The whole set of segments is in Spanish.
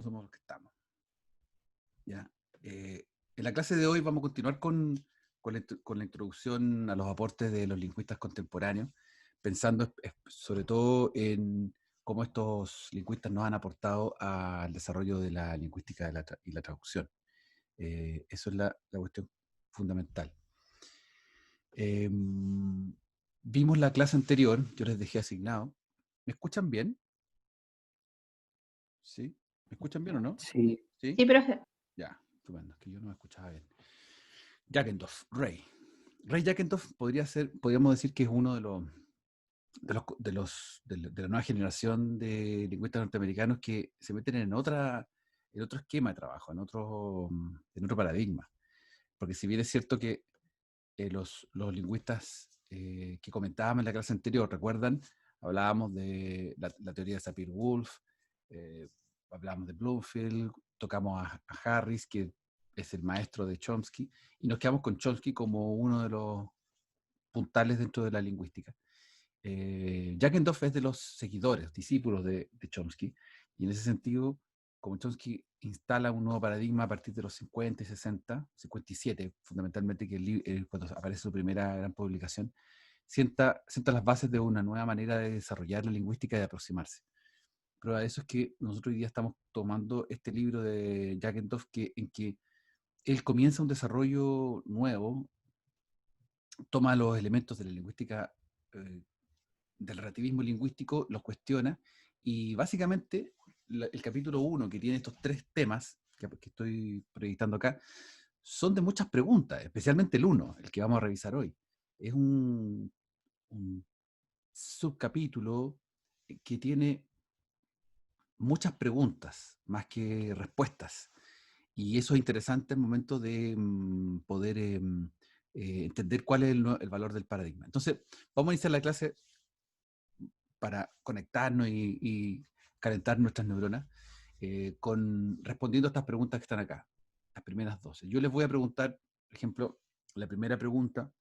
somos los que estamos. ¿Ya? En la clase de hoy vamos a continuar con la introducción a los aportes de los lingüistas contemporáneos, pensando sobre todo en cómo estos lingüistas nos han aportado al desarrollo de la lingüística y la traducción. Eso es la cuestión fundamental. Vimos la clase anterior, yo les dejé asignado. ¿Me escuchan bien? ¿Sí? ¿Me escuchan bien o no? Sí. ¿Sí? Sí, profe. Ya, estupendo, es que yo no me escuchaba bien. Jackendorf, Ray. Ray Jackendorf podríamos decir que es uno de la nueva generación de lingüistas norteamericanos que se meten en otro esquema de trabajo, en otro paradigma. Porque si bien es cierto que los lingüistas que comentábamos en la clase anterior, recuerdan, hablábamos de la teoría de Sapir-Whorf, hablábamos de Bloomfield, tocamos a Harris, que es el maestro de Chomsky, y nos quedamos con Chomsky como uno de los puntales dentro de la lingüística. Jackendorf es de los seguidores, discípulos de Chomsky, y en ese sentido, como Chomsky instala un nuevo paradigma a partir de los 50 y 60, 57 fundamentalmente, que cuando aparece su primera gran publicación, sienta las bases de una nueva manera de desarrollar la lingüística y de aproximarse. Prueba de eso es que nosotros hoy día estamos tomando este libro de Jackendorf en que él comienza un desarrollo nuevo, toma los elementos de la lingüística, del relativismo lingüístico, los cuestiona, y básicamente el capítulo 1, que tiene estos 3 temas que estoy proyectando acá, son de muchas preguntas, especialmente el 1, el que vamos a revisar hoy. Es un subcapítulo que tiene muchas preguntas, más que respuestas. Y eso es interesante al momento de poder entender cuál es el valor del paradigma. Entonces, vamos a iniciar la clase para conectarnos y calentar nuestras neuronas respondiendo a estas preguntas que están acá, las primeras 12. Yo les voy a preguntar, por ejemplo, la primera pregunta,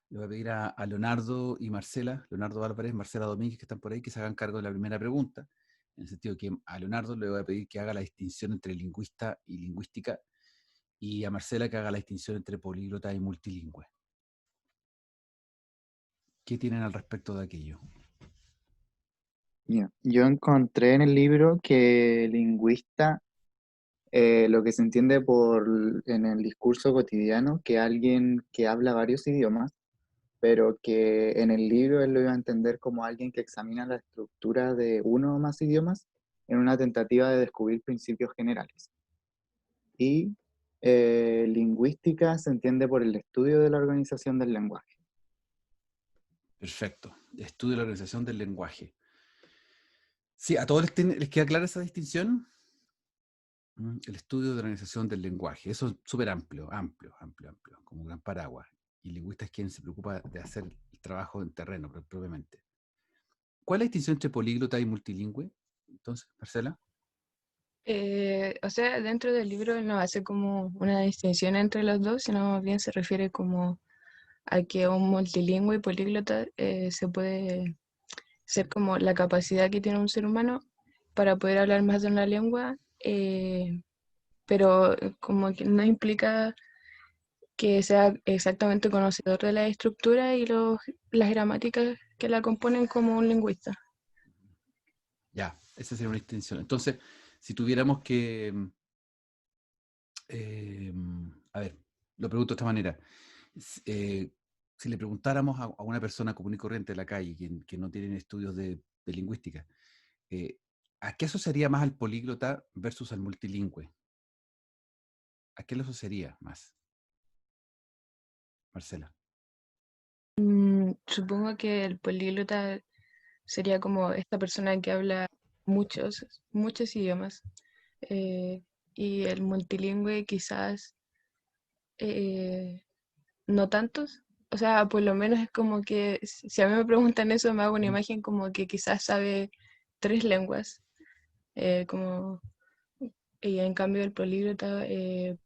le voy a pedir a Leonardo y Marcela, Leonardo Álvarez, Marcela Domínguez, que están por ahí, que se hagan cargo de la primera pregunta, en el sentido que a Leonardo le voy a pedir que haga la distinción entre lingüista y lingüística, y a Marcela que haga la distinción entre políglota y multilingüe. ¿Qué tienen al respecto de aquello? Yo encontré en el libro que lingüista, lo que se entiende en el discurso cotidiano, que alguien que habla varios idiomas, pero que en el libro él lo iba a entender como alguien que examina la estructura de uno o más idiomas en una tentativa de descubrir principios generales. Y lingüística se entiende por el estudio de la organización del lenguaje. Perfecto. Estudio de la organización del lenguaje. Sí, ¿a todos les queda clara esa distinción? El estudio de la organización del lenguaje. Eso es súper amplio, como un gran paraguas. Y el lingüista es quien se preocupa de hacer el trabajo en terreno, propiamente. ¿Cuál es la distinción entre políglota y multilingüe? Entonces, Marcela. O sea, dentro del libro no hace como una distinción entre los dos, sino más bien se refiere como a que un multilingüe y políglota se puede ser como la capacidad que tiene un ser humano para poder hablar más de una lengua, pero como que no implica que sea exactamente conocedor de la estructura y las gramáticas que la componen como un lingüista. Ya, esa sería una distinción. Entonces, si tuviéramos que... a ver, lo pregunto de esta manera. Si le preguntáramos a una persona común y corriente de la calle, que no tiene estudios de lingüística, ¿a qué asociaría más al políglota versus al multilingüe? ¿A qué lo asociaría más? Marcela. Supongo que el políglota sería como esta persona que habla muchos idiomas. eh, y el multilingüe quizás no tantos. O sea, por lo menos es como que si a mí me preguntan eso, me hago una imagen como que quizás sabe 3 lenguas. Como, y en cambio el políglota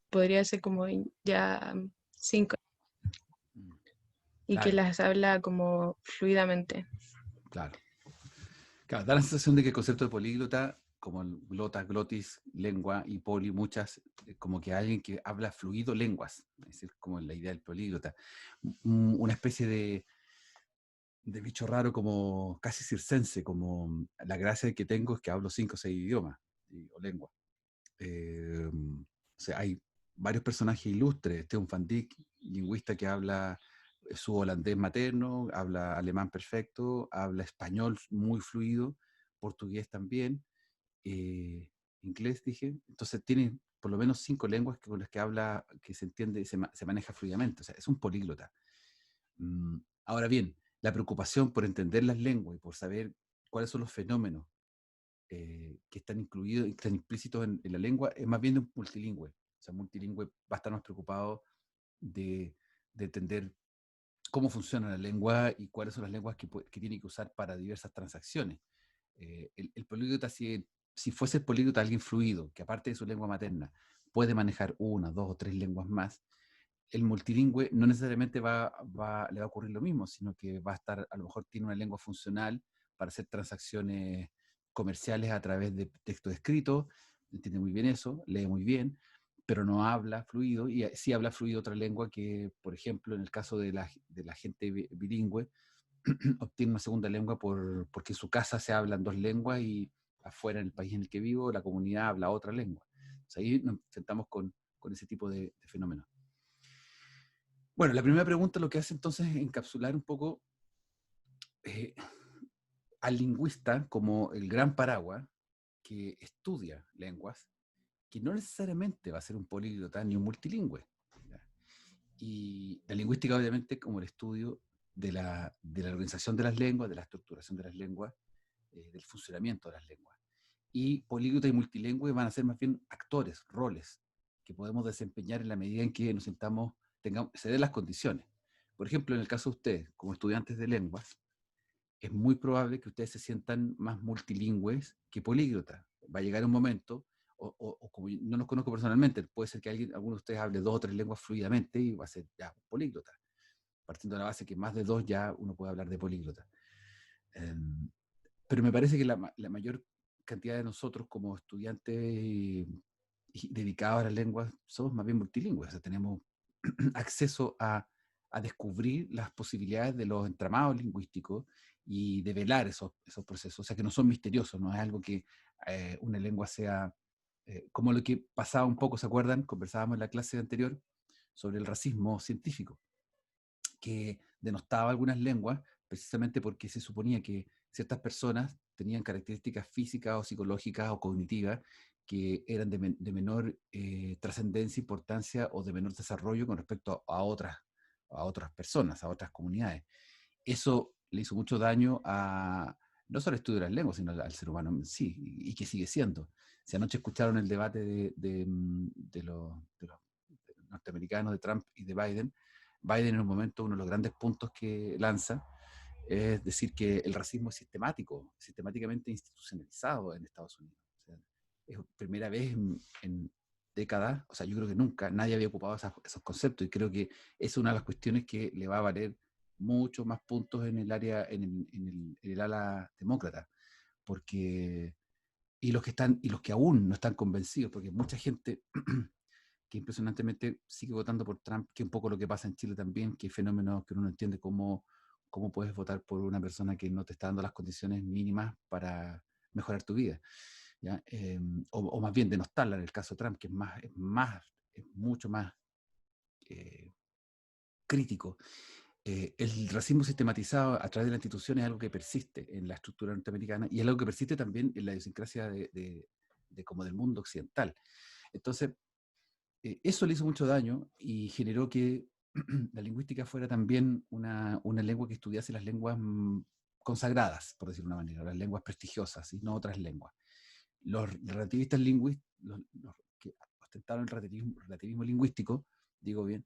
podría ser como ya 5 y que Claro, las habla como fluidamente. claro. Claro, da la sensación de que el concepto de políglota como el glotas, glotis, lengua y poli, muchas, como que alguien que habla fluido lenguas, es decir, como la idea del políglota. Una especie de bicho raro como casi circense, como la gracia que tengo es que hablo 5 o 6 idiomas o lenguas. O sea, hay varios personajes ilustres. Steven Van Dyck, lingüista que habla su holandés materno, habla alemán perfecto, habla español muy fluido, portugués también, inglés dije. Entonces tiene por lo menos 5 lenguas con las que habla, que se entiende y se maneja fluidamente. O sea, es un políglota. Ahora bien, la preocupación por entender las lenguas y por saber cuáles son los fenómenos que están incluidos, están implícitos en la lengua, es más bien de un multilingüe. O sea, un multilingüe va a estar más preocupado de entender cómo funciona la lengua y cuáles son las lenguas que tiene que usar para diversas transacciones. El políglota, si fuese el políglota alguien fluido, que aparte de su lengua materna, puede manejar 1, 2 o 3 lenguas más, el multilingüe no necesariamente le va a ocurrir lo mismo, sino que va a estar, a lo mejor tiene una lengua funcional para hacer transacciones comerciales a través de texto escrito, entiende muy bien eso, lee muy bien, pero no habla fluido, y sí habla fluido otra lengua que, por ejemplo, en el caso de la gente bilingüe, obtiene una segunda lengua porque en su casa se hablan 2 lenguas y afuera, en el país en el que vivo, la comunidad habla otra lengua. O sea, ahí nos enfrentamos con ese tipo de fenómenos. Bueno, la primera pregunta lo que hace entonces es encapsular un poco eh, al lingüista como el gran paraguas que estudia lenguas, que no necesariamente va a ser un políglota ni un multilingüe. ¿Ya? Y la lingüística, obviamente, como el estudio de la organización de las lenguas, de la estructuración de las lenguas, del funcionamiento de las lenguas. Y políglota y multilingüe van a ser más bien actores, roles, que podemos desempeñar en la medida en que nos sentamos, se den las condiciones. Por ejemplo, en el caso de ustedes, como estudiantes de lenguas, es muy probable que ustedes se sientan más multilingües que políglotas. Va a llegar un momento, o como no los conozco personalmente, puede ser que alguno de ustedes hable 2 o 3 lenguas fluidamente y va a ser ya políglota, partiendo de la base que más de 2 ya uno puede hablar de políglota. Pero me parece que la mayor cantidad de nosotros como estudiantes y dedicados a las lenguas somos más bien multilingües, o sea, tenemos acceso a descubrir las posibilidades de los entramados lingüísticos y de velar esos procesos, o sea, que no son misteriosos, no es algo que una lengua sea, como lo que pasaba un poco, ¿se acuerdan? Conversábamos en la clase anterior sobre el racismo científico, que denostaba algunas lenguas precisamente porque se suponía que ciertas personas tenían características físicas o psicológicas o cognitivas que eran de menor trascendencia, importancia o de menor desarrollo con respecto a otras personas, a otras comunidades. Eso le hizo mucho daño no solo al estudio de las lenguas, sino al ser humano en sí, y que sigue siendo. Si anoche escucharon el debate de los norteamericanos, de Trump y de Biden, Biden en un momento, uno de los grandes puntos que lanza es decir que el racismo es sistemáticamente institucionalizado en Estados Unidos. O sea, es primera vez en décadas, o sea, yo creo que nunca nadie había ocupado esos conceptos, y creo que es una de las cuestiones que le va a valer mucho más puntos en el área, en el ala demócrata, porque y los que aún no están convencidos, porque mucha gente que impresionantemente sigue votando por Trump, que es un poco lo que pasa en Chile también, que hay fenómenos que uno no entiende cómo puedes votar por una persona que no te está dando las condiciones mínimas para mejorar tu vida, ¿ya? O más bien denostarla en el caso de Trump, que es mucho más crítico. El racismo sistematizado a través de la institución es algo que persiste en la estructura norteamericana y es algo que persiste también en la idiosincrasia como del mundo occidental. Entonces, eso le hizo mucho daño y generó que la lingüística fuera también una lengua que estudiase las lenguas consagradas, por decirlo de una manera, las lenguas prestigiosas y no otras lenguas. Los relativistas lingüísticos, los que ostentaron el relativismo lingüístico, digo bien,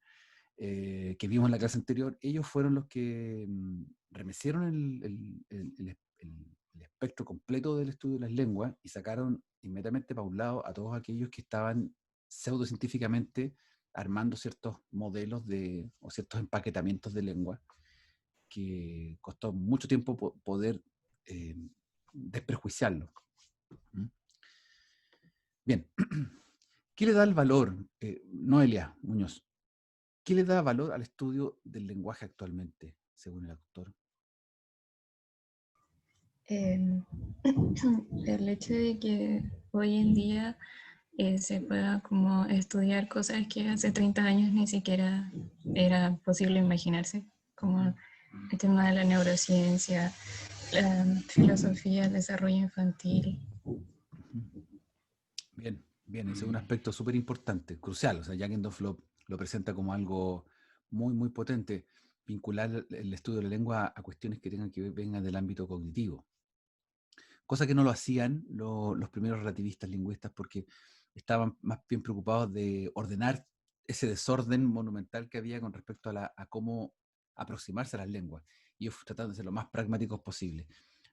que vimos en la clase anterior, ellos fueron los que remecieron el espectro completo del estudio de las lenguas y sacaron inmediatamente para un lado a todos aquellos que estaban pseudocientíficamente armando ciertos modelos o ciertos empaquetamientos de lengua que costó mucho tiempo poder desprejuiciarlo. Bien. ¿Qué le da el valor, Noelia Muñoz, qué le da valor al estudio del lenguaje actualmente, según el autor? El hecho de que hoy en día se pueda como estudiar cosas que hace 30 años ni siquiera era posible imaginarse, como el tema de la neurociencia, la filosofía, el desarrollo infantil. Bien, bien, ese es un aspecto súper importante, crucial. O sea, Jackendorf lo presenta como algo muy, muy potente, vincular el estudio de la lengua a cuestiones que tengan que ver, vengan del ámbito cognitivo. Cosa que no lo hacían los primeros relativistas lingüistas porque estaban más bien preocupados de ordenar ese desorden monumental que había con respecto a cómo aproximarse a las lenguas. Y ellos tratando de ser lo más pragmáticos posible.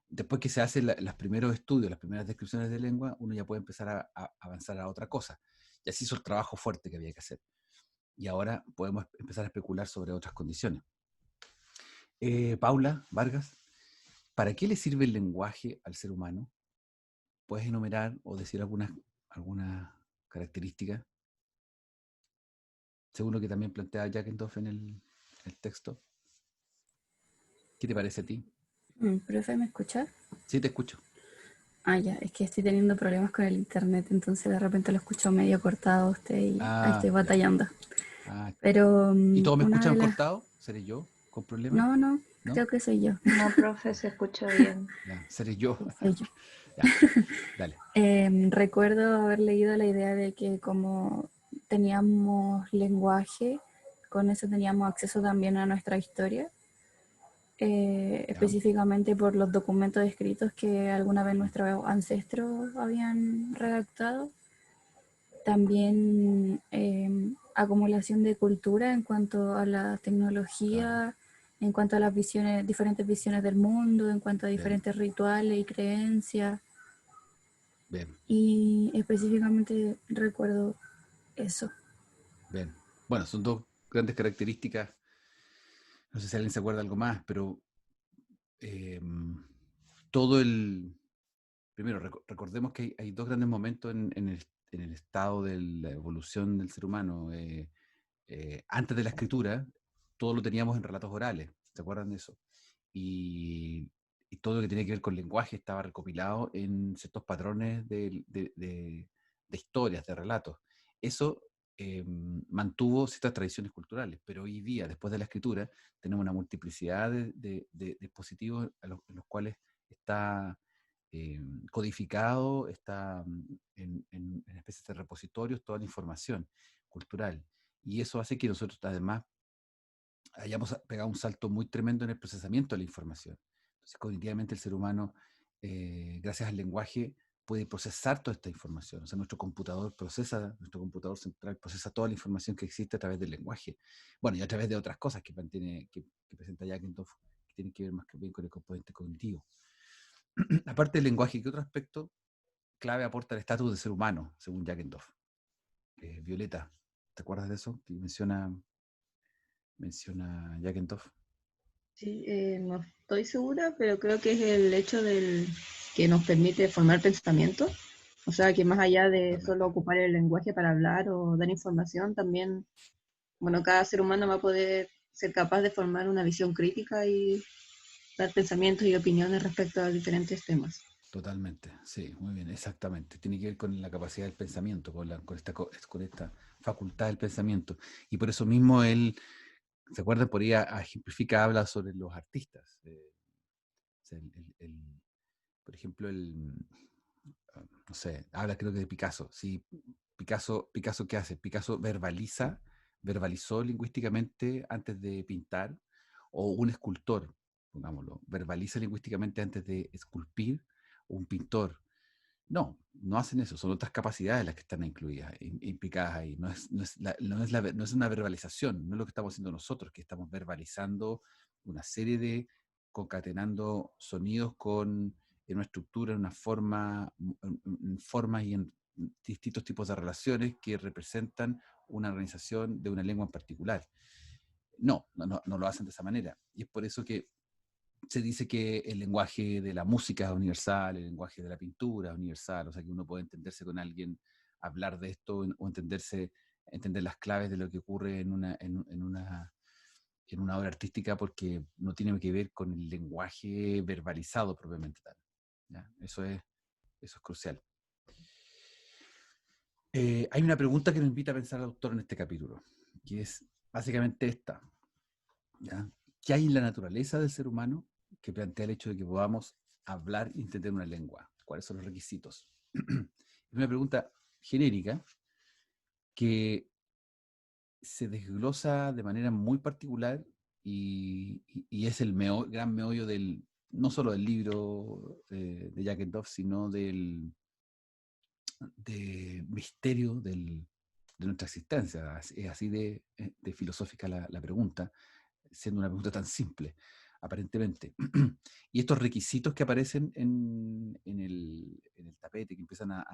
Después que se hacen los primeros estudios, las primeras descripciones de lengua, uno ya puede empezar a avanzar a otra cosa. Y así hizo el trabajo fuerte que había que hacer. Y ahora podemos empezar a especular sobre otras condiciones. Paula Vargas, ¿para qué le sirve el lenguaje al ser humano? ¿Puedes enumerar o decir alguna característica? Según lo que también plantea Jackendorf en el texto. ¿Qué te parece a ti? ¿Profe, me escucha? Sí, te escucho. Ah, ya, es que estoy teniendo problemas con el internet, entonces de repente lo escucho medio cortado a usted y ahí estoy Ya. batallando. Ah, Pero ¿y todos me una escuchan de las... cortado? ¿Seré yo con problemas? No, ¿No? creo que soy yo. No, profe, se escucha bien. Ya, seré yo. Sí, soy yo. Ya, dale. Recuerdo haber leído la idea de que como teníamos lenguaje, con eso teníamos acceso también a nuestra historia, específicamente por los documentos escritos que alguna vez nuestros ancestros habían redactado. También acumulación de cultura en cuanto a la tecnología, en cuanto a las visiones, diferentes visiones del mundo, en cuanto a diferentes rituales y creencias. Bien, Y específicamente recuerdo eso. bien. Bueno, son dos grandes características. No sé si alguien se acuerda de algo más, pero todo el... Primero, recordemos que hay dos grandes momentos en el estado de la evolución del ser humano. Antes de la escritura, todo lo teníamos en relatos orales. ¿Se acuerdan de eso? Y todo lo que tenía que ver con lenguaje estaba recopilado en ciertos patrones de historias, de relatos. Eso mantuvo ciertas tradiciones culturales, pero hoy día, después de la escritura, tenemos una multiplicidad de dispositivos en los cuales está codificado, está en especies de repositorios toda la información cultural. Y eso hace que nosotros además hayamos pegado un salto muy tremendo en el procesamiento de la información. Entonces, cognitivamente el ser humano, gracias al lenguaje, puede procesar toda esta información. O sea, nuestro computador central procesa toda la información que existe a través del lenguaje. Bueno, y a través de otras cosas que presenta Jackendorf, que tienen que ver más bien con el componente cognitivo. Aparte del lenguaje, ¿qué otro aspecto clave aporta el estatus de ser humano, según Jackendorf? Violeta, ¿te acuerdas de eso? Que menciona Jackendorf. Sí, no estoy segura, pero creo que es el hecho del que nos permite formar pensamiento. O sea, que más allá de solo ocupar el lenguaje para hablar o dar información, también, bueno, cada ser humano va a poder ser capaz de formar una visión crítica y dar pensamientos y opiniones respecto a diferentes temas. Totalmente, sí, muy bien, exactamente. Tiene que ver con la capacidad del pensamiento, con esta facultad del pensamiento. Y por eso mismo él, ¿se acuerdan? Por ahí ejemplifica, habla sobre los artistas. O sea, por ejemplo, no sé, habla creo que de Picasso. Sí, Picasso ¿qué hace? Picasso verbalizó lingüísticamente antes de pintar, o un escultor, pongámoslo, verbaliza lingüísticamente antes de esculpir, o un pintor. No hacen eso, son otras capacidades las que están incluidas, implicadas ahí. No es una verbalización, no es lo que estamos haciendo nosotros, que estamos verbalizando una serie concatenando sonidos en una estructura, en una forma, en formas y en distintos tipos de relaciones que representan una organización de una lengua en particular. No lo hacen de esa manera. Y es por eso que se dice que el lenguaje de la música es universal, el lenguaje de la pintura es universal, o sea que uno puede entenderse con alguien hablar de esto o entender las claves de lo que ocurre en una obra artística, porque no tiene que ver con el lenguaje verbalizado propiamente tal. ¿Ya? Eso es crucial. Hay una pregunta que nos invita a pensar el autor en este capítulo, que es básicamente esta. ¿Ya? ¿Qué hay en la naturaleza del ser humano que plantea el hecho de que podamos hablar y entender una lengua? ¿Cuáles son los requisitos? Es una pregunta genérica que se desglosa de manera muy particular y es el gran meollo no solo del libro de Jackendorf, sino del misterio de nuestra existencia. Es así de filosófica la pregunta, siendo una pregunta tan simple, aparentemente. Y estos requisitos que aparecen en el tapete, que empiezan a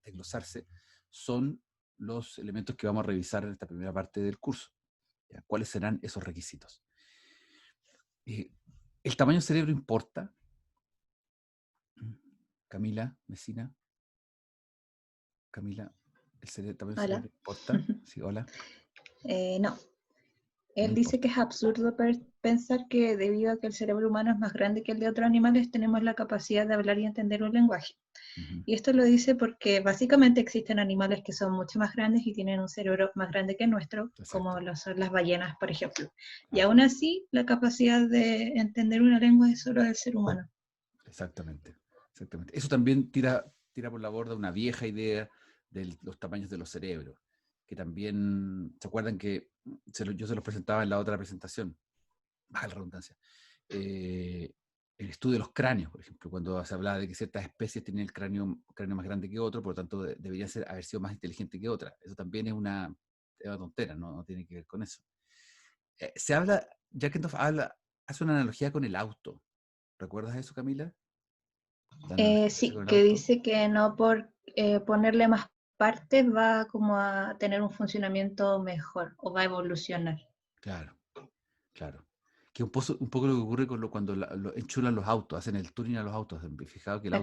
desglosarse, son los elementos que vamos a revisar en esta primera parte del curso. ¿Ya? ¿Cuáles serán esos requisitos? ¿El tamaño del cerebro importa? Camila, Messina. Camila, ¿el tamaño del Hola. cerebro importa? Sí, hola. No. Él No dice importa. que es absurdo pensar que debido a que el cerebro humano es más grande que el de otros animales, tenemos la capacidad de hablar y entender un lenguaje. Uh-huh. Y esto lo dice porque básicamente existen animales que son mucho más grandes y tienen un cerebro más grande que el nuestro, Exacto. como lo son las ballenas, por ejemplo. Y Claro. aún así, la capacidad de entender una lengua es solo del ser humano. Exactamente. Eso también tira por la borda una vieja idea de los tamaños de los cerebros, que también, ¿se acuerdan que yo se los presentaba en la otra presentación? Baja la redundancia. El estudio de los cráneos, por ejemplo, cuando se hablaba de que ciertas especies tenían el cráneo más grande que otro, por lo tanto deberían haber sido más inteligentes que otras. Eso también es una tontera, no tiene que ver con eso. Jackendorf hace una analogía con el auto. ¿Recuerdas eso, Camila? Sí, que dice que no por ponerle más partes va como a tener un funcionamiento mejor o va a evolucionar. Claro. Que un poco lo que ocurre cuando enchulan los autos, hacen el tuning a los autos. Fijado que el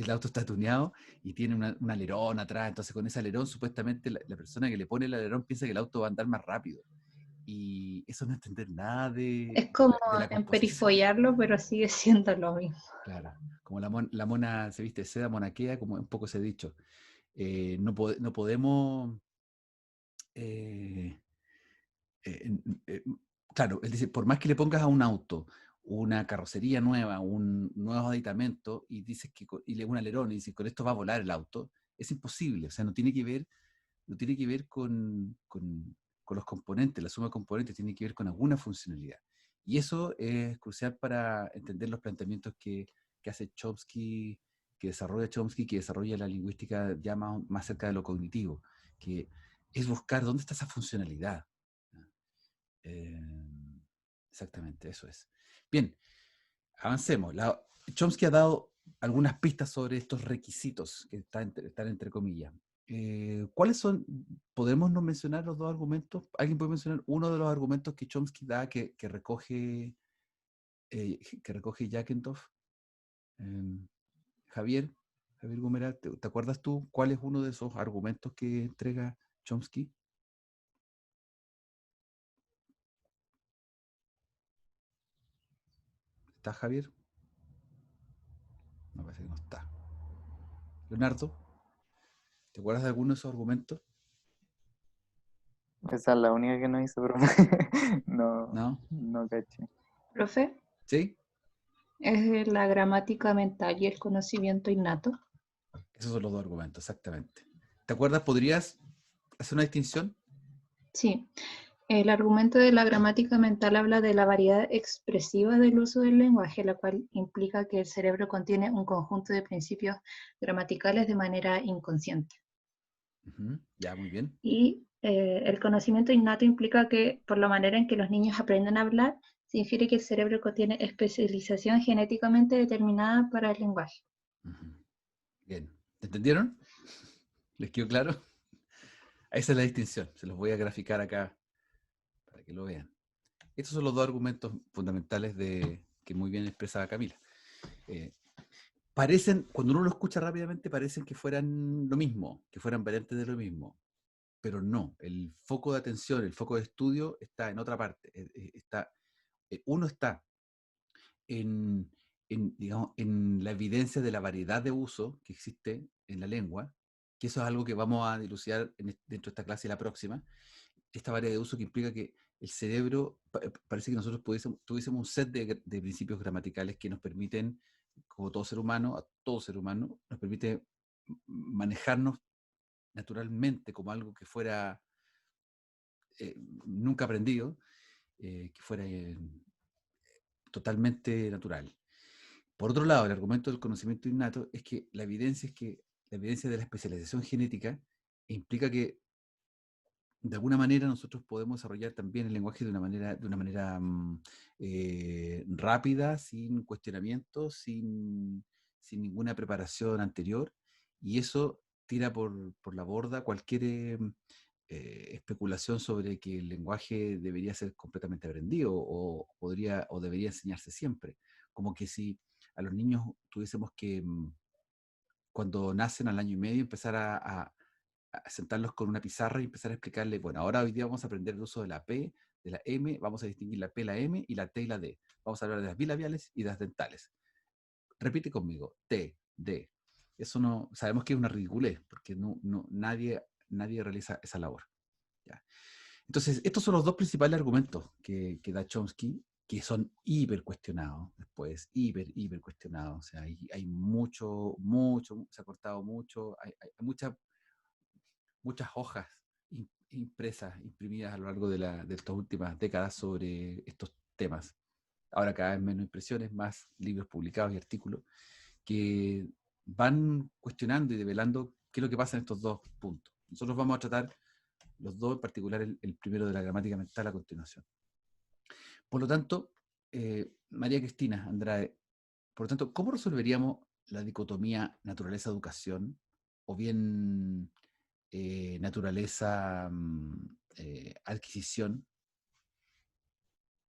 auto está tuneado y tiene un alerón atrás, entonces con ese alerón supuestamente la persona que le pone el alerón piensa que el auto va a andar más rápido. Y eso no es entender nada es como de la composición. emperifollarlo, pero sigue siendo lo mismo. Claro, como la mona se viste de seda, monaquea, como un poco se ha dicho. No podemos... claro, es decir, por más que le pongas a un auto una carrocería nueva, un nuevo aditamento, y dices y un alerón, y dices, con esto va a volar el auto, es imposible. O sea, no tiene que ver con los componentes, la suma de componentes tiene que ver con alguna funcionalidad. Y eso es crucial para entender los planteamientos que hace Chomsky, que desarrolla la lingüística ya más cerca de lo cognitivo, que es buscar dónde está esa funcionalidad. Exactamente, eso es. Bien, avancemos. Chomsky ha dado algunas pistas sobre estos requisitos que están entre comillas. ¿Cuáles son? ¿Podemos no mencionar los dos argumentos? ¿Alguien puede mencionar uno de los argumentos que Chomsky da que recoge Jackendorf? Javier Gomera, ¿te acuerdas tú cuál es uno de esos argumentos que entrega Chomsky? ¿Está Javier? No, parece que no está. Leonardo, ¿te acuerdas de alguno de esos argumentos? Esa es la única que no hice, profe. No caché. ¿Profe? ¿Sí? Es la gramática mental y el conocimiento innato. Esos son los dos argumentos, exactamente. ¿Te acuerdas? ¿Podrías hacer una distinción? Sí. El argumento de la gramática mental habla de la variedad expresiva del uso del lenguaje, la cual implica que el cerebro contiene un conjunto de principios gramaticales de manera inconsciente. Ya, muy bien. Y el conocimiento innato implica que, por la manera en que los niños aprenden a hablar, se infiere que el cerebro contiene especialización genéticamente determinada para el lenguaje. Bien. ¿Entendieron? ¿Les quedó claro? Esa es la distinción. Se los voy a graficar acá para que lo vean. Estos son los dos argumentos fundamentales que muy bien expresaba Camila. parecen, cuando uno lo escucha rápidamente, parecen que fueran lo mismo, que fueran variantes de lo mismo, pero no. El foco de atención, el foco de estudio está en otra parte. Uno está digamos, en la evidencia de la variedad de uso que existe en la lengua, que eso es algo que vamos a dilucidar dentro de esta clase y la próxima, esta variedad de uso que implica que el cerebro, parece que nosotros tuviésemos un set de principios gramaticales que nos permiten, como todo ser humano, a todo ser humano, nos permite manejarnos naturalmente como algo que fuera nunca aprendido, que fuera totalmente natural. Por otro lado, el argumento del conocimiento innato es que la evidencia de la especialización genética implica que de alguna manera nosotros podemos desarrollar también el lenguaje de una manera rápida, sin cuestionamientos, sin ninguna preparación anterior, y eso tira por la borda cualquier especulación sobre que el lenguaje debería ser completamente aprendido o debería enseñarse siempre. Como que si a los niños tuviésemos que, cuando nacen al año y medio, empezar a sentarlos con una pizarra y empezar a explicarles, bueno, ahora hoy día vamos a aprender el uso de la P, de la M, vamos a distinguir la P, la M, y la T y la D. Vamos a hablar de las bilabiales y de las dentales. Repite conmigo, T, D. Eso no, sabemos que es una ridiculez, porque nadie realiza esa labor. ¿Ya? Entonces, estos son los dos principales argumentos que da Chomsky, que son hiper cuestionados después, hiper cuestionados. O sea, hay mucho, se ha cortado mucho, hay muchas hojas impresas, imprimidas a lo largo de estas últimas décadas sobre estos temas. Ahora cada vez menos impresiones, más libros publicados y artículos que van cuestionando y develando qué es lo que pasa en estos dos puntos. Nosotros vamos a tratar los dos, en particular el primero de la gramática mental a continuación. Por lo tanto, María Cristina Andrade, por lo tanto, ¿cómo resolveríamos la dicotomía naturaleza-educación o bien naturaleza-adquisición?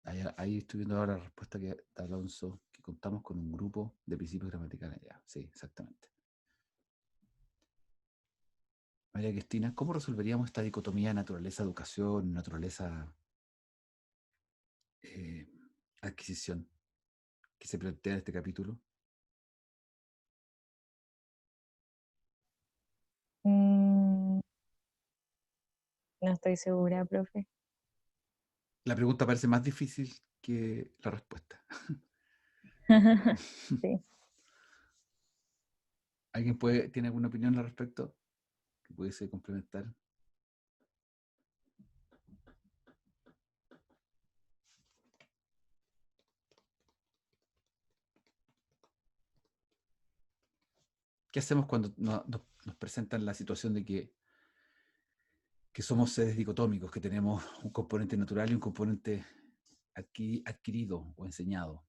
Ahí estoy viendo ahora la respuesta que da Alonso, que contamos con un grupo de principios gramaticales. Ya, sí, exactamente. María Cristina, ¿cómo resolveríamos esta dicotomía naturaleza-educación, naturaleza-adquisición que se plantea en este capítulo? No estoy segura, profe. La pregunta parece más difícil que la respuesta. Sí. ¿Alguien tiene alguna opinión al respecto que pudiese complementar? ¿Qué hacemos cuando nos presentan la situación de que somos seres dicotómicos, que tenemos un componente natural y un componente adquirido o enseñado?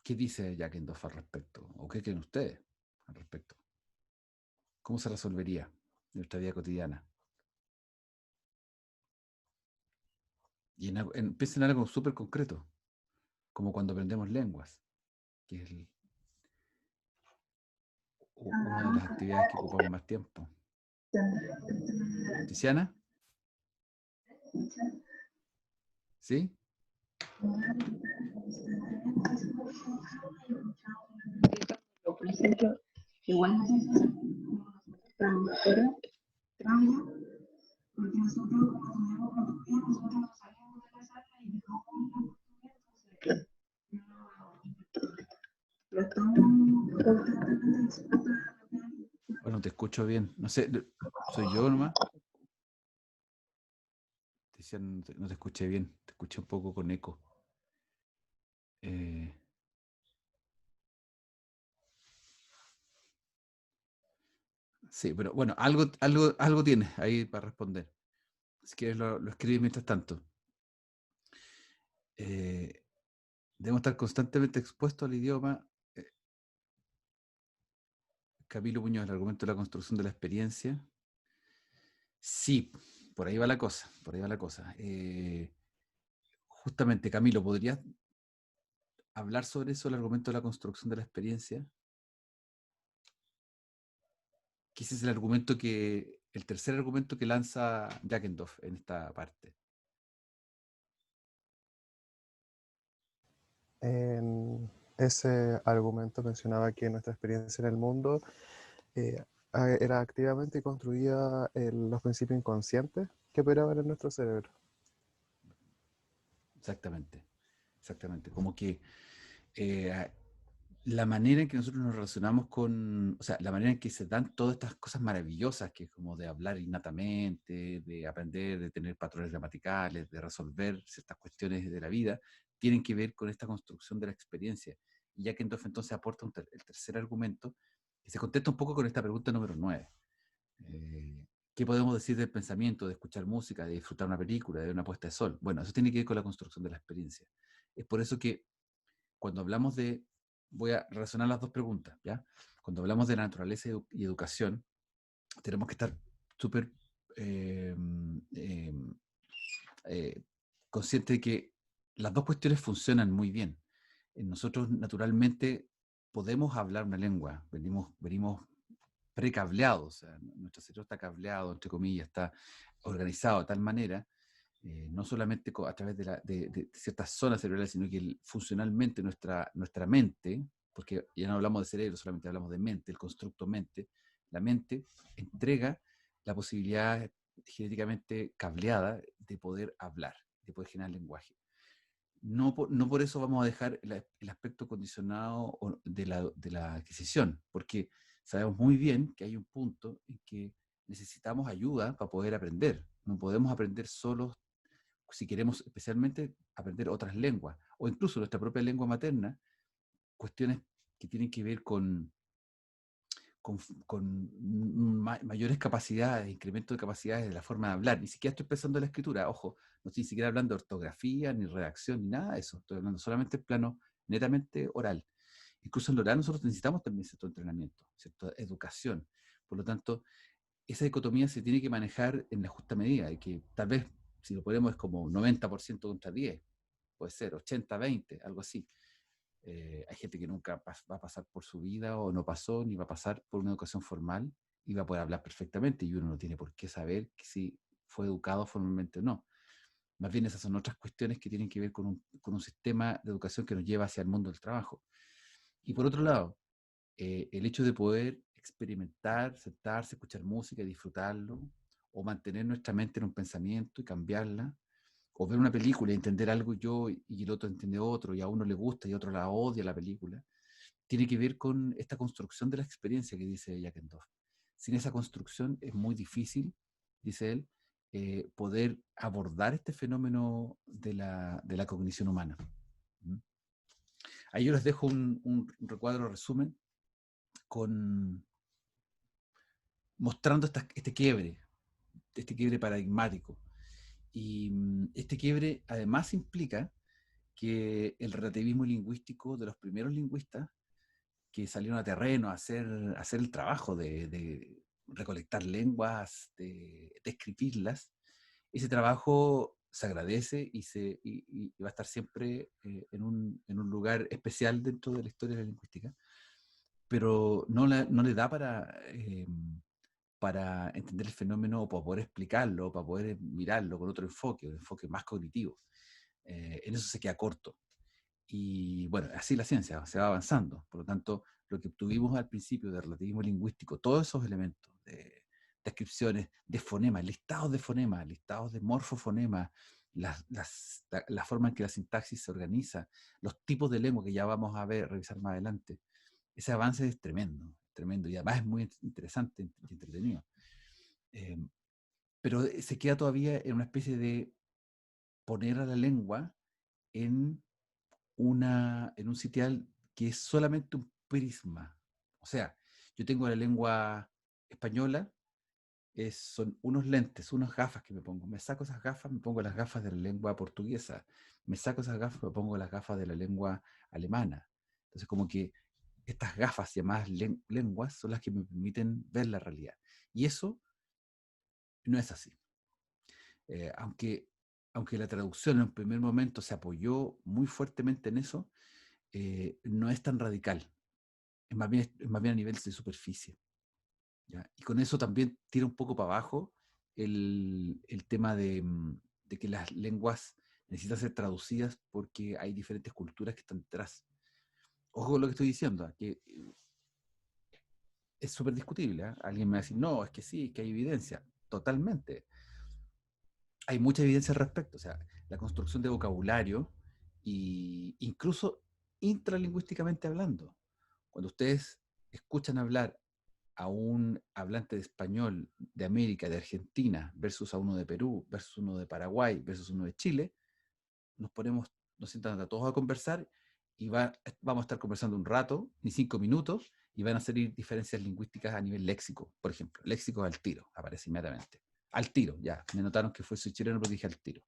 ¿Qué dice Jackendorf al respecto? ¿O qué creen ustedes al respecto? ¿Cómo se resolvería en nuestra vida cotidiana? Y piensen en algo súper concreto, como cuando aprendemos lenguas, que es una de las actividades que ocupamos más tiempo. ¿Tiziana? ¿Sí? Por ejemplo, igual porque nosotros salimos de la sala y dejamos Bueno, te escucho bien. No sé, ¿soy yo nomás? Tiziana, no te escuché bien. Te escuché un poco con eco. Sí, pero bueno, algo tienes ahí para responder. Si quieres lo escribes mientras tanto. Debemos estar constantemente expuestos al idioma. Camilo Muñoz, el argumento de la construcción de la experiencia. Sí, por ahí va la cosa, justamente, Camilo, ¿podrías hablar sobre eso, el argumento de la construcción de la experiencia, que ese es el tercer argumento que lanza Jackendorf en esta parte. En ese argumento mencionaba que nuestra experiencia en el mundo era activamente y construía los principios inconscientes que operaban en nuestro cerebro. Exactamente, exactamente. Como que la manera en que nosotros nos relacionamos o sea, la manera en que se dan todas estas cosas maravillosas, que es como de hablar innatamente, de aprender, de tener patrones gramaticales, de resolver ciertas cuestiones de la vida, tienen que ver con esta construcción de la experiencia. Y ya que entonces aporta el tercer argumento, que se contesta un poco con esta pregunta número 9. ¿Qué podemos decir del pensamiento, de escuchar música, de disfrutar una película, de una puesta de sol? Bueno, eso tiene que ver con la construcción de la experiencia. Es por eso que cuando hablamos voy a relacionar las dos preguntas, ¿ya? Cuando hablamos de la naturaleza y educación, tenemos que estar súper eh, eh, eh, conscientes de que las dos cuestiones funcionan muy bien. Nosotros naturalmente podemos hablar una lengua, venimos precableados, o sea, nuestro cerebro está cableado, entre comillas, está organizado de tal manera, no solamente a través de ciertas zonas cerebrales, sino que funcionalmente nuestra mente, porque ya no hablamos de cerebro, solamente hablamos de mente, el constructo mente, la mente entrega la posibilidad genéticamente cableada de poder hablar, de poder generar lenguaje. No por eso vamos a dejar el aspecto condicionado de la adquisición, porque sabemos muy bien que hay un punto en que necesitamos ayuda para poder aprender. No podemos aprender solos si queremos especialmente aprender otras lenguas, o incluso nuestra propia lengua materna, cuestiones que tienen que ver con mayores capacidades, incremento de capacidades de la forma de hablar. Ni siquiera estoy pensando en la escritura, ojo, no estoy ni siquiera hablando de ortografía, ni redacción, ni nada de eso. Estoy hablando solamente en plano netamente oral. Incluso en lo oral nosotros necesitamos también cierto entrenamiento, cierta educación. Por lo tanto, esa dicotomía se tiene que manejar en la justa medida, y que tal vez, si lo ponemos, es como 90% contra 10, puede ser 80-20, algo así. Hay gente que nunca va a pasar por su vida, o no pasó, ni va a pasar por una educación formal, y va a poder hablar perfectamente, y uno no tiene por qué saber si fue educado formalmente o no. Más bien esas son otras cuestiones que tienen que ver con un sistema de educación que nos lleva hacia el mundo del trabajo. Y por otro lado, el hecho de poder experimentar, sentarse, escuchar música y disfrutarlo, o mantener nuestra mente en un pensamiento y cambiarla, o ver una película y entender algo yo y el otro entiende otro, y a uno le gusta y otro la odia la película, tiene que ver con esta construcción de la experiencia que dice Jackendorf. Sin esa construcción es muy difícil, dice él, poder abordar este fenómeno de la cognición humana. ¿Mm? Ahí yo les dejo un recuadro resumen mostrando este quiebre paradigmático. Y este quiebre además implica que el relativismo lingüístico de los primeros lingüistas que salieron a terreno a hacer el trabajo de recolectar lenguas, de escribirlas, ese trabajo se agradece y va a estar siempre en un lugar especial dentro de la historia de la lingüística, pero no le da para entender el fenómeno, o para poder explicarlo, o para poder mirarlo con otro enfoque, un enfoque más cognitivo. En eso se queda corto. Y bueno, así la ciencia se va avanzando. Por lo tanto, lo que obtuvimos al principio de relativismo lingüístico, todos esos elementos de descripciones de fonemas, listados de morfofonemas, la forma en que la sintaxis se organiza, los tipos de lengua que ya vamos a revisar más adelante, ese avance es tremendo, tremendo, y además es muy interesante y entretenido. Pero se queda todavía en una especie de poner a la lengua en un sitial que es solamente un prisma. O sea, yo tengo la lengua española, son unos lentes, unas gafas que me pongo. Me saco esas gafas, me pongo las gafas de la lengua portuguesa. Me saco esas gafas, me pongo las gafas de la lengua alemana. Entonces, como que estas gafas llamadas lenguas son las que me permiten ver la realidad. Y eso no es así. Aunque la traducción en un primer momento se apoyó muy fuertemente en eso, no es tan radical. Es más bien a nivel de superficie. ¿Ya? Y con eso también tira un poco para abajo el tema de que las lenguas necesitan ser traducidas porque hay diferentes culturas que están detrás. Ojo con lo que estoy diciendo, que es súper discutible. Alguien me va a decir, no, es que sí, es que hay evidencia. Totalmente. Hay mucha evidencia al respecto. O sea, la construcción de vocabulario, e incluso intralingüísticamente hablando. Cuando ustedes escuchan hablar a un hablante de español de América, de Argentina, versus a uno de Perú, versus uno de Paraguay, versus uno de Chile, nos sientan a todos a conversar y vamos a estar conversando un rato, ni 5 minutos, y van a salir diferencias lingüísticas a nivel léxico, por ejemplo. Léxico al tiro, aparece inmediatamente. Al tiro, ya. Me notaron que soy chileno, pero dije al tiro.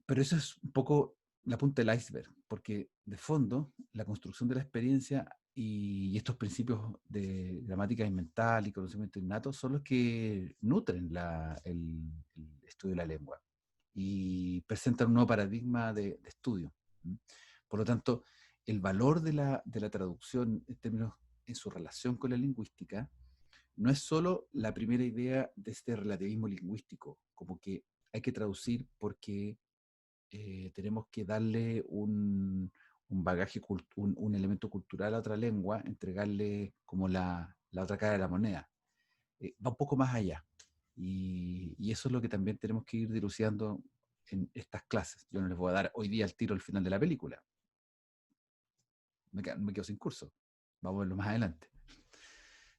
Pero eso es un poco la punta del iceberg, porque de fondo la construcción de la experiencia y estos principios de gramática mental y conocimiento innato son los que nutren el estudio de la lengua y presentan un nuevo paradigma de estudio. Por lo tanto, el valor de la traducción en su relación con la lingüística no es solo la primera idea de este relativismo lingüístico, como que hay que traducir porque tenemos que darle un bagaje, un elemento cultural a otra lengua, entregarle como la otra cara de la moneda. Va un poco más allá. Y eso es lo que también tenemos que ir dilucidando en estas clases. Yo no les voy a dar hoy día el tiro al final de la película. Me quedo sin curso. Vamos a verlo más adelante.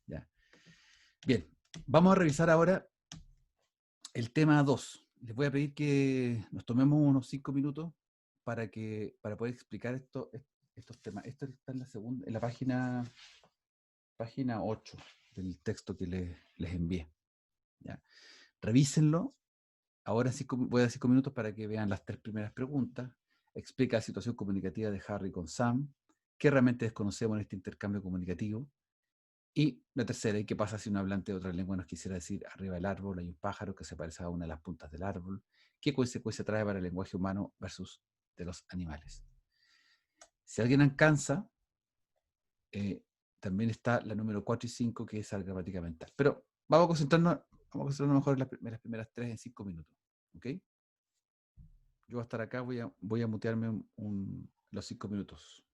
Ya. Bien, vamos a revisar ahora el tema 2. Les voy a pedir que nos tomemos unos 5 minutos para poder explicar estos temas. Esto está en la página 8 del texto que les envié. ¿Ya? Revísenlo. Ahora voy a dar 5 minutos para que vean las 3 primeras preguntas. Explica la situación comunicativa de Harry con Sam. ¿Qué realmente desconocemos en este intercambio comunicativo? Y la tercera, ¿y qué pasa si un hablante de otra lengua nos quisiera decir arriba del árbol hay un pájaro que se parece a una de las puntas del árbol? ¿Qué consecuencia trae para el lenguaje humano versus de los animales? Si alguien alcanza, también está la número 4 y 5, que es la gramática mental. Pero vamos a concentrarnos mejor en las primeras 3 en 5 minutos. ¿Ok? Yo voy a estar acá, voy a mutearme los 5 minutos.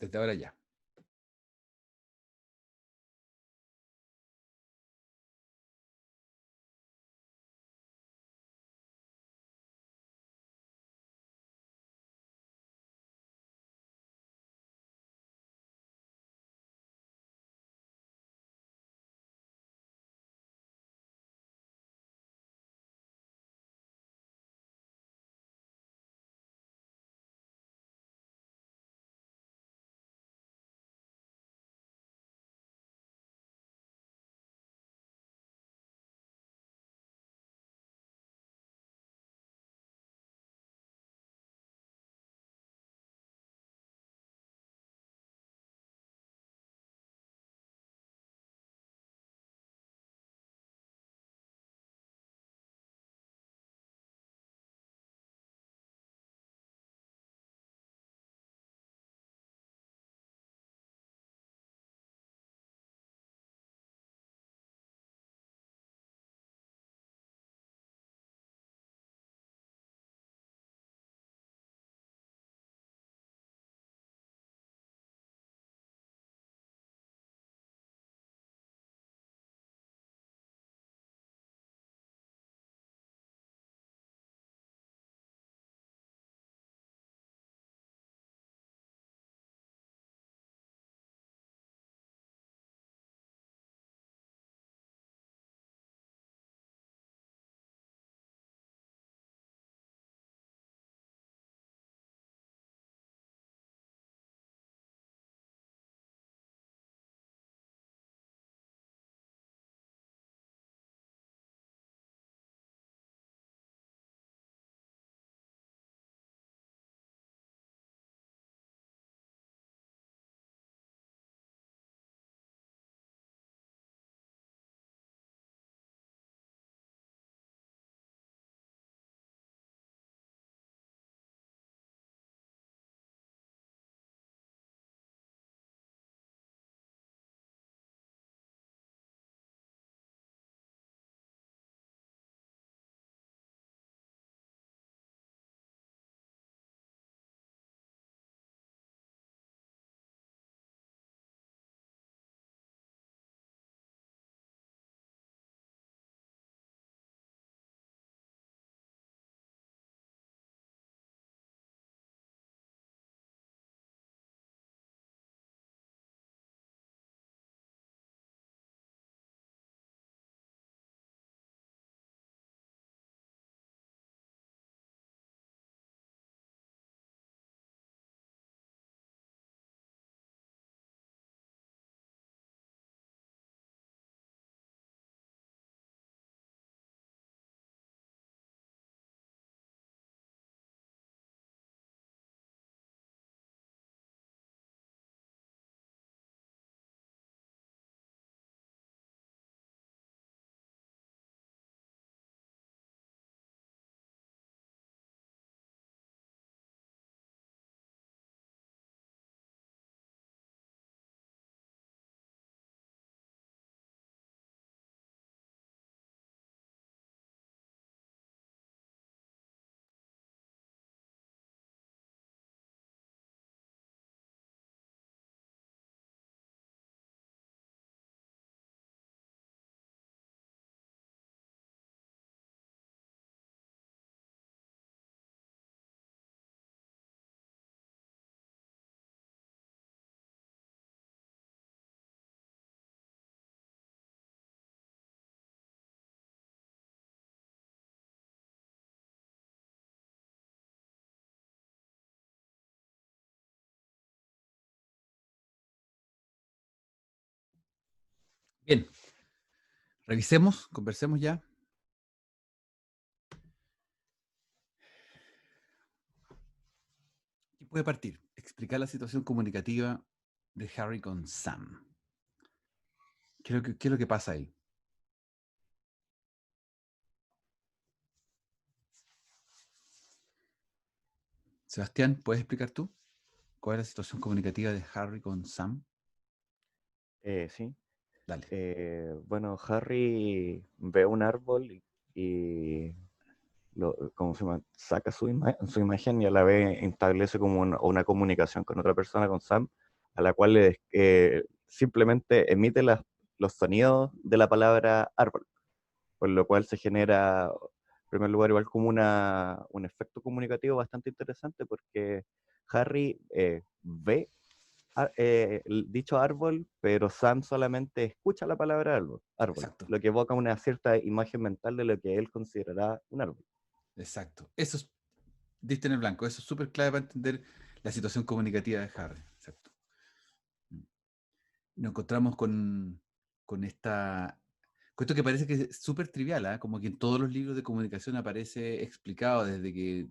Desde ahora ya. Bien, revisemos, conversemos ya. ¿Quién puede partir? Explicar la situación comunicativa de Harry con Sam. ¿Qué es lo que pasa ahí? Sebastián, ¿puedes explicar tú cuál es la situación comunicativa de Harry con Sam? Sí. Dale. Bueno, Harry ve un árbol y ¿cómo se llama? Saca su imagen y a la vez establece como una comunicación con otra persona, con Sam, a la cual simplemente emite los sonidos de la palabra árbol, por lo cual se genera, en primer lugar, igual como un efecto comunicativo bastante interesante, porque Harry ve dicho árbol, pero Sam solamente escucha la palabra árbol, Exacto. lo que evoca una cierta imagen mental de lo que él considerará un árbol. Exacto. Eso es, diste en el blanco. Eso es súper clave para entender la situación comunicativa de Harry. Exacto. Nos encontramos con esto que parece que es súper trivial, ¿eh? Como que en todos los libros de comunicación aparece explicado desde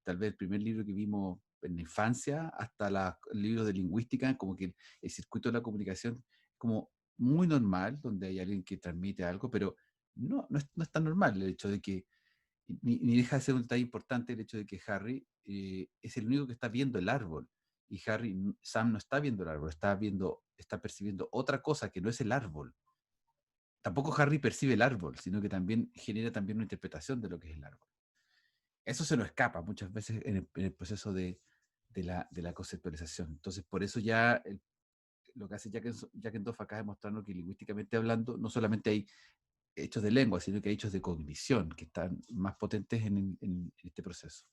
tal vez el primer libro que vimos en la infancia hasta los libros de lingüística, como que el circuito de la comunicación como muy normal, donde hay alguien que transmite algo, pero no es tan normal el hecho de que, ni deja de ser un detalle importante el hecho de que Harry es el único que está viendo el árbol. Y Sam no está viendo el árbol, está percibiendo otra cosa que no es el árbol. Tampoco Harry percibe el árbol, sino que también genera también una interpretación de lo que es el árbol. Eso se nos escapa muchas veces en el proceso de la conceptualización. Entonces, por eso ya lo que hace Jackendorf acá es mostrarnos que lingüísticamente hablando, no solamente hay hechos de lengua, sino que hay hechos de cognición que están más potentes en este proceso.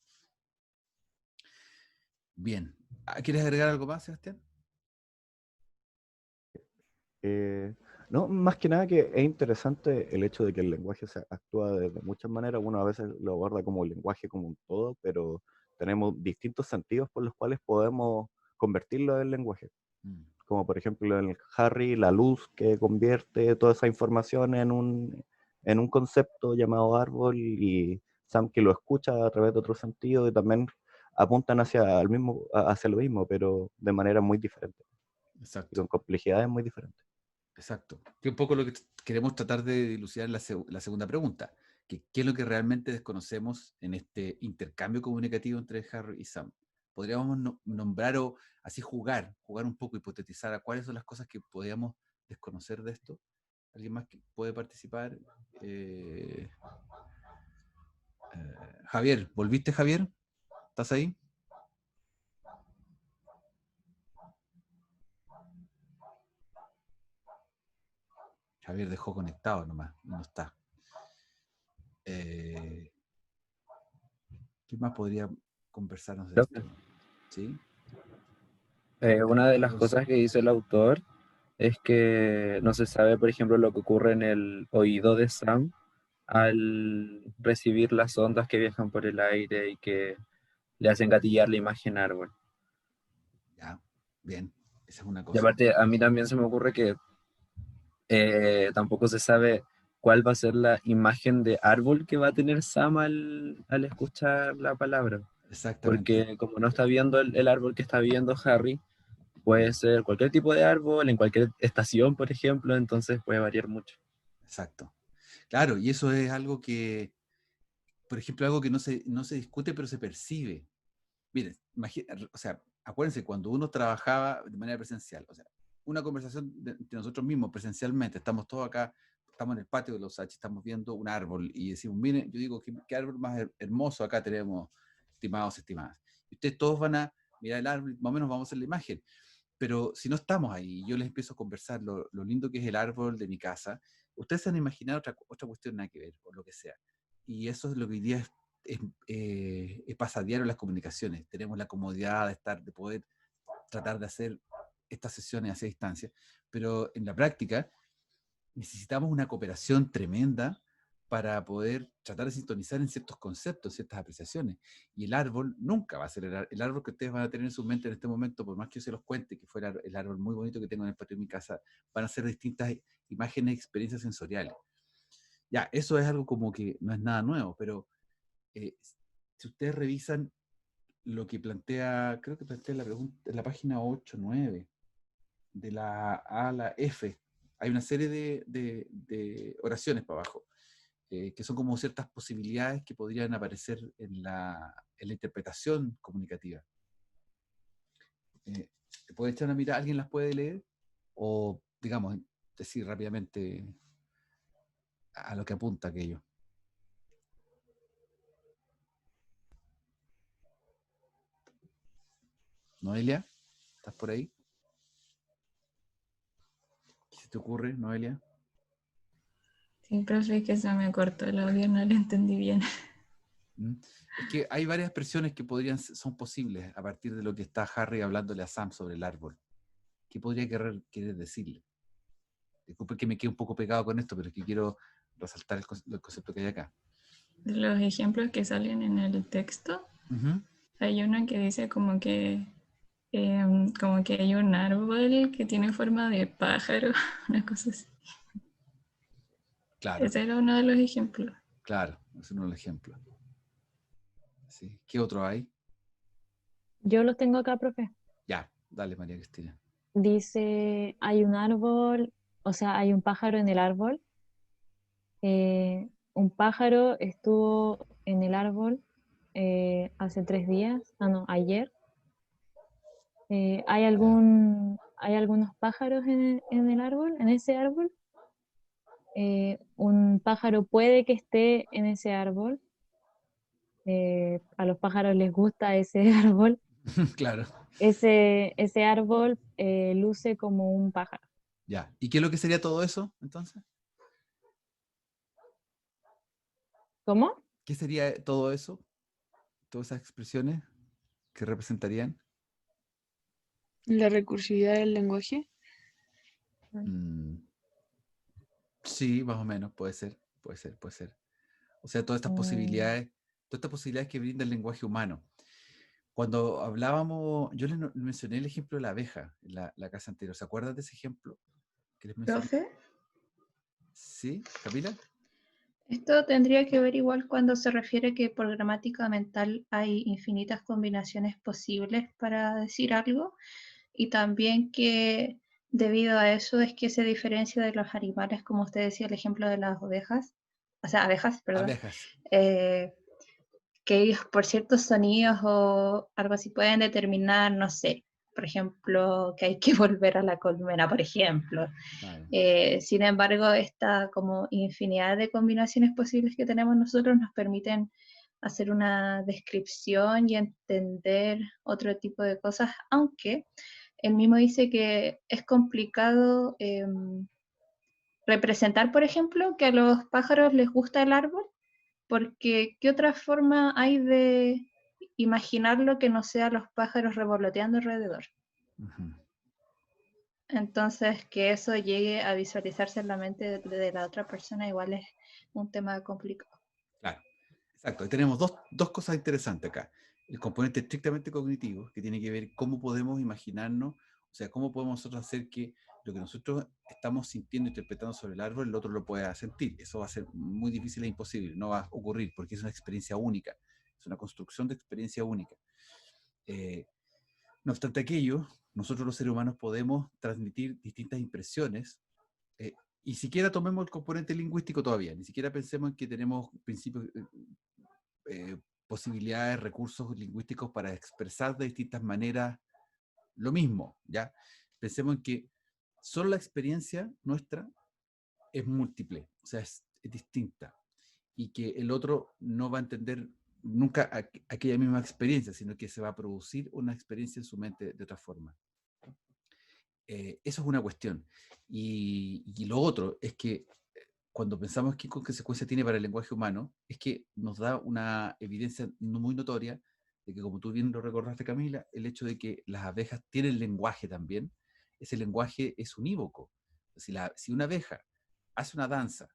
Bien. ¿Quieres agregar algo más, Sebastián? No, más que nada que es interesante el hecho de que el lenguaje se actúa de muchas maneras. Uno a veces lo aborda como lenguaje como un todo, pero tenemos distintos sentidos por los cuales podemos convertirlo en lenguaje. Como por ejemplo en el Harry, la luz que convierte toda esa información en un concepto llamado árbol, y Sam que lo escucha a través de otro sentido, y también apuntan hacia lo mismo, pero de manera muy diferente. Exacto. Y con complejidades muy diferentes. Exacto. Que un poco lo que queremos tratar de dilucidar en la segunda pregunta. ¿Qué es lo que realmente desconocemos en este intercambio comunicativo entre Harry y Sam? Podríamos nombrar o así jugar un poco, hipotetizar a cuáles son las cosas que podríamos desconocer de esto. ¿Alguien más que puede participar? Javier, ¿volviste, Javier? ¿Estás ahí? Javier dejó conectado nomás, no está. ¿Qué más podría conversarnos de esto? ¿Sí? Una de las cosas que dice el autor es que no se sabe, por ejemplo, lo que ocurre en el oído de Sam al recibir las ondas que viajan por el aire y que le hacen gatillar la imagen árbol. Ya, bien, esa es una Y cosa. aparte, a mí también se me ocurre que tampoco se sabe cuál va a ser la imagen de árbol que va a tener Sam al escuchar la palabra. Exactamente. Porque como no está viendo el árbol que está viendo Harry, puede ser cualquier tipo de árbol, en cualquier estación, por ejemplo, entonces puede variar mucho. Exacto. Claro, y eso es algo que, por ejemplo, algo que no se discute, pero se percibe. Miren, o sea, acuérdense, cuando uno trabajaba de manera presencial, o sea, una conversación entre nosotros mismos presencialmente, estamos todos acá, estamos en el patio de los H, estamos viendo un árbol y decimos, miren, yo digo, qué árbol más hermoso acá tenemos, estimados, estimadas. Y ustedes todos van a mirar el árbol, más o menos vamos a hacer la imagen. Pero si no estamos ahí, yo les empiezo a conversar lo lindo que es el árbol de mi casa, ustedes se van a imaginar otra cuestión nada que ver, o lo que sea. Y eso es lo que hoy día pasa a diario en las comunicaciones. Tenemos la comodidad de poder tratar de hacer estas sesiones a esa distancia, pero en la práctica necesitamos una cooperación tremenda para poder tratar de sintonizar en ciertos conceptos, ciertas apreciaciones. Y el árbol nunca va a ser el árbol que ustedes van a tener en su mente en este momento, por más que yo se los cuente, que fuera el árbol muy bonito que tengo en el patio de mi casa, van a ser distintas imágenes, experiencias sensoriales. Ya, eso es algo como que no es nada nuevo, pero si ustedes revisan lo que plantea, creo que plantea la pregunta en la página 8, 9, de la A a la F, hay una serie de oraciones para abajo, que son como ciertas posibilidades que podrían aparecer en la interpretación comunicativa. ¿Te puede echar una mirada? ¿Alguien las puede leer? O, digamos, decir rápidamente a lo que apunta aquello. Noelia, ¿estás por ahí? ¿Qué se te ocurre, Noelia? Sí, profe, que se me cortó el audio, no lo entendí bien. Es que hay varias expresiones que son posibles a partir de lo que está Harry hablándole a Sam sobre el árbol. ¿Qué podría querer decirle? Disculpe que me quede un poco pegado con esto, pero es que quiero resaltar el concepto que hay acá. Los ejemplos que salen en el texto, hay uno que dice como que hay un árbol que tiene forma de pájaro, una cosa así. Claro. Ese era uno de los ejemplos. Claro, ese es uno de los ejemplos. Sí. ¿Qué otro hay? Yo los tengo acá, profe. Ya, dale, María Cristina. Dice, hay un árbol, o sea, hay un pájaro en el árbol. Un pájaro estuvo en el árbol hace 3 días, ayer. ¿Hay algunos pájaros en el árbol, en ese árbol? Un pájaro puede que esté en ese árbol. A los pájaros les gusta ese árbol. Claro. Ese árbol luce como un pájaro. Ya. ¿Y qué es lo que sería todo eso, entonces? ¿Cómo? ¿Qué sería todo eso? Todas esas expresiones que representarían. La recursividad del lenguaje. Sí, más o menos, puede ser. O sea, todas estas posibilidades que brinda el lenguaje humano. Cuando hablábamos, yo les mencioné el ejemplo de la abeja en la casa anterior. ¿Se acuerdan de ese ejemplo que les mencioné? ¿Profe? ¿Sí, Camila? Esto tendría que ver igual cuando se refiere que por gramática mental hay infinitas combinaciones posibles para decir algo, y también que debido a eso es que se diferencia de los animales, como usted decía, el ejemplo de las abejas, perdón, Abejas. que ellos por ciertos sonidos o algo así pueden determinar, no sé, por ejemplo, que hay que volver a la colmena, por ejemplo. Claro. Sin embargo, esta como infinidad de combinaciones posibles que tenemos nosotros nos permiten hacer una descripción y entender otro tipo de cosas, aunque él mismo dice que es complicado representar, por ejemplo, que a los pájaros les gusta el árbol, porque ¿qué otra forma hay de imaginarlo que no sea los pájaros revoloteando alrededor? Entonces, que eso llegue a visualizarse en la mente de la otra persona igual es un tema complicado. Claro, exacto. Y tenemos dos cosas interesantes acá. El componente estrictamente cognitivo, que tiene que ver cómo podemos imaginarnos, o sea, cómo podemos nosotros hacer que lo que nosotros estamos sintiendo, interpretando sobre el árbol, el otro lo pueda sentir. Eso va a ser muy difícil e imposible, no va a ocurrir, porque es una experiencia única, es una construcción de experiencia única. No obstante aquello, nosotros los seres humanos podemos transmitir distintas impresiones, y siquiera tomemos el componente lingüístico todavía, ni siquiera pensemos en que tenemos principios, posibilidades, recursos lingüísticos para expresar de distintas maneras lo mismo, ¿ya? Pensemos en que solo la experiencia nuestra es múltiple, o sea, es distinta, y que el otro no va a entender nunca aquella misma experiencia, sino que se va a producir una experiencia en su mente de otra forma. Eso es una cuestión. Y lo otro es que cuando pensamos qué consecuencia tiene para el lenguaje humano, es que nos da una evidencia muy notoria de que, como tú bien lo recordaste, Camila, el hecho de que las abejas tienen lenguaje también, ese lenguaje es unívoco. Si una abeja hace una danza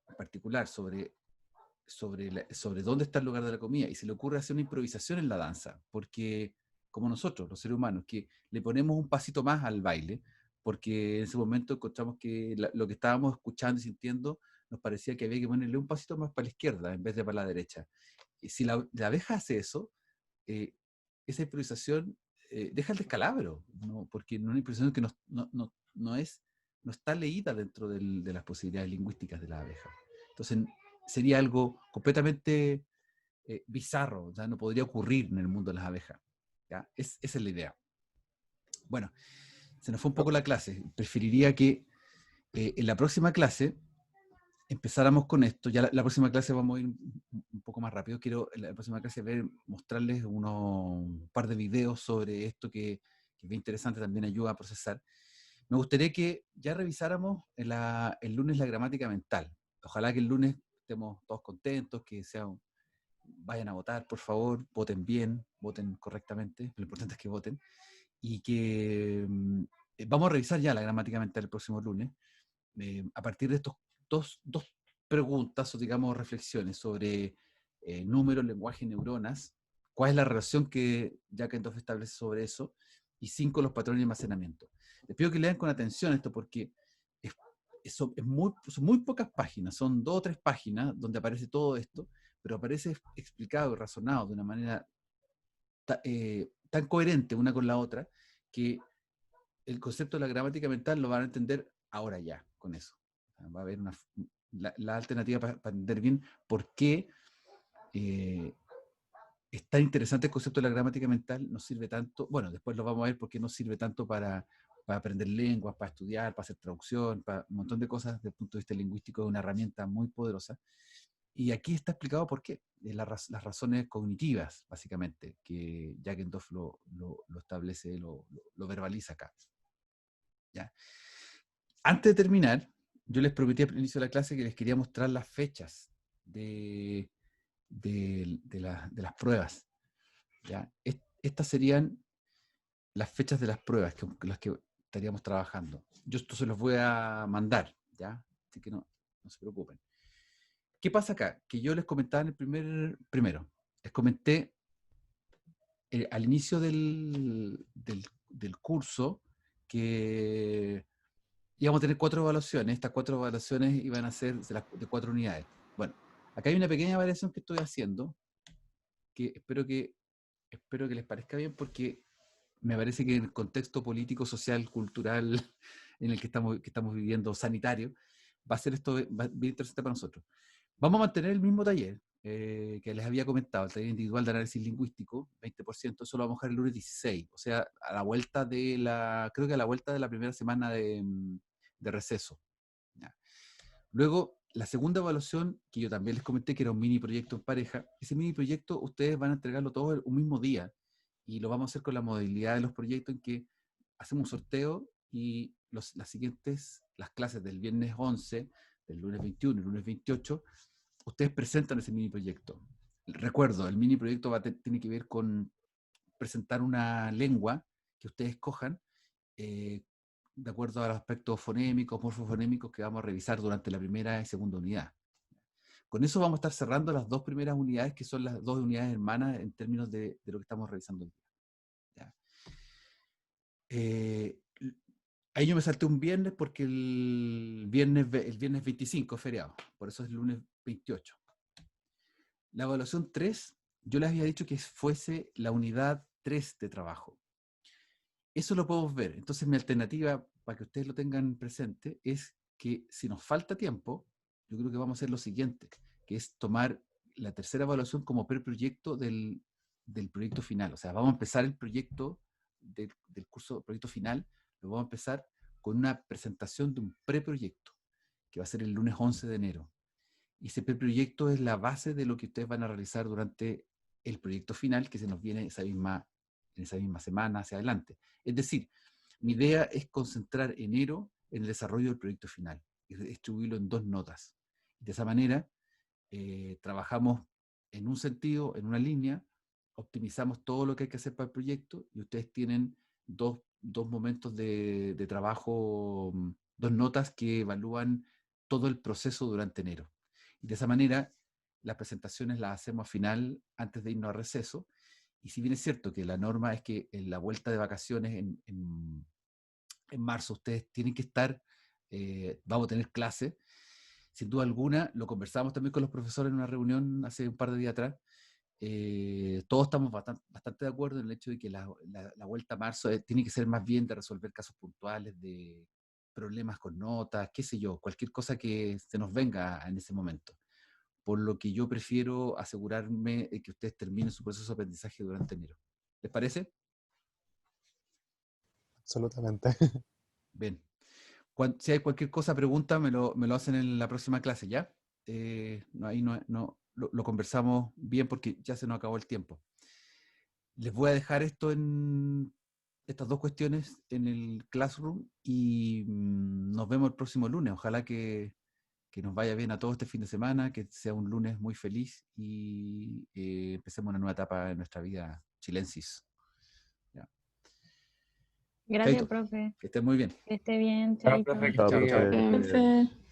en particular sobre dónde está el lugar de la comida, y se le ocurre hacer una improvisación en la danza, porque como nosotros, los seres humanos, que le ponemos un pasito más al baile, porque en ese momento encontramos que lo que estábamos escuchando y sintiendo nos parecía que había que ponerle un pasito más para la izquierda en vez de para la derecha. Y si la abeja hace eso, esa improvisación deja el descalabro, ¿no? Porque una improvisación que no está leída dentro de las posibilidades lingüísticas de la abeja. Entonces sería algo completamente bizarro, o sea, no podría ocurrir en el mundo de las abejas. ¿Ya? Esa es la idea. Bueno, se nos fue un poco la clase. Preferiría que en la próxima clase empezáramos con esto. Ya la próxima clase vamos a ir un poco más rápido. Quiero en la próxima clase mostrarles un par de videos sobre esto que es bien interesante, también ayuda a procesar. Me gustaría que ya revisáramos el lunes la gramática mental. Ojalá que el lunes estemos todos contentos, que vayan a votar, por favor, voten bien, voten correctamente, lo importante es que voten, y que vamos a revisar ya la gramática mental el próximo lunes, a partir de estos dos preguntas o digamos reflexiones sobre números, lenguaje y neuronas, cuál es la relación que Jack Antoff establece sobre eso, y 5, los patrones de almacenamiento. Les pido que lean con atención esto porque son muy pocas páginas, son 2 o 3 páginas donde aparece todo esto, pero aparece explicado y razonado de una manera tan coherente una con la otra que el concepto de la gramática mental lo van a entender ahora ya, con eso. Va a haber la alternativa para entender bien por qué es tan interesante el concepto de la gramática mental, nos sirve tanto, bueno, después lo vamos a ver por qué nos sirve tanto para aprender lenguas, para estudiar, para hacer traducción, para un montón de cosas desde el punto de vista lingüístico, es una herramienta muy poderosa. Y aquí está explicado por qué, las razones cognitivas, básicamente, que Jack Antoff lo establece, lo verbaliza acá. ¿Ya? Antes de terminar, yo les prometí al inicio de la clase que les quería mostrar las fechas de las pruebas. ¿Ya? Estas serían las fechas de las pruebas con las que estaríamos trabajando. Yo esto se los voy a mandar, ¿ya? Así que no se preocupen. ¿Qué pasa acá? Que yo les comentaba en el primero, les comenté al inicio del curso que íbamos a tener 4 evaluaciones. Estas 4 evaluaciones iban a ser de 4 unidades. Bueno, acá hay una pequeña variación que estoy haciendo, que espero que les parezca bien, porque me parece que en el contexto político, social, cultural en el que estamos viviendo, sanitario, va a ser esto bien interesante para nosotros. Vamos a mantener el mismo taller que les había comentado, el taller individual de análisis lingüístico, 20%, eso lo vamos a dejar el lunes 16, o sea, creo que a la vuelta de la primera semana de receso. ¿Ya? Luego, la segunda evaluación, que yo también les comenté que era un mini proyecto en pareja, ese mini proyecto ustedes van a entregarlo todo un mismo día, y lo vamos a hacer con la modalidad de los proyectos en que hacemos un sorteo y las clases del viernes 11, del lunes 21 y el lunes 28, ustedes presentan ese mini proyecto. Recuerdo, el mini proyecto tiene que ver con presentar una lengua que ustedes escojan de acuerdo a los aspectos fonémicos, morfofonémicos que vamos a revisar durante la primera y segunda unidad. Con eso vamos a estar cerrando las 2 primeras unidades, que son las 2 unidades hermanas en términos de lo que estamos revisando hoy día. Ahí yo me salté un viernes porque el viernes 25 es feriado, por eso es el lunes 28. La evaluación 3, yo les había dicho que fuese la unidad 3 de trabajo. Eso lo podemos ver. Entonces mi alternativa, para que ustedes lo tengan presente, es que si nos falta tiempo, yo creo que vamos a hacer lo siguiente, que es tomar la tercera evaluación como preproyecto del proyecto final. O sea, vamos a empezar el proyecto del curso, proyecto final, lo vamos a empezar con una presentación de un preproyecto, que va a ser el lunes 11 de enero. Y ese preproyecto es la base de lo que ustedes van a realizar durante el proyecto final, que se nos viene en esa misma semana hacia adelante. Es decir, mi idea es concentrar enero en el desarrollo del proyecto final y distribuirlo en 2 notas. De esa manera, trabajamos en un sentido, en una línea, optimizamos todo lo que hay que hacer para el proyecto y ustedes tienen dos momentos de trabajo, 2 notas que evalúan todo el proceso durante enero. De esa manera, las presentaciones las hacemos al final, antes de irnos a receso. Y si bien es cierto que la norma es que en la vuelta de vacaciones en marzo ustedes tienen que estar, vamos a tener clase, sin duda alguna, lo conversamos también con los profesores en una reunión hace un par de días atrás. Todos estamos bastante de acuerdo en el hecho de que la vuelta a marzo tiene que ser más bien de resolver casos puntuales, de problemas con notas, qué sé yo, cualquier cosa que se nos venga en ese momento. Por lo que yo prefiero asegurarme de que ustedes terminen su proceso de aprendizaje durante enero. ¿Les parece? Absolutamente. Bien. Si hay cualquier cosa, pregunta, me lo hacen en la próxima clase, ¿ya? Ahí lo conversamos bien porque ya se nos acabó el tiempo. Les voy a dejar estas dos cuestiones en el Classroom y nos vemos el próximo lunes. Ojalá que nos vaya bien a todos este fin de semana, que sea un lunes muy feliz y empecemos una nueva etapa en nuestra vida chilensis. ¿Ya? Gracias, Chaito, profe. que estén muy bien. Que esté bien, Chao, chaito. profe, que Chao, esté bien. profe. Profe.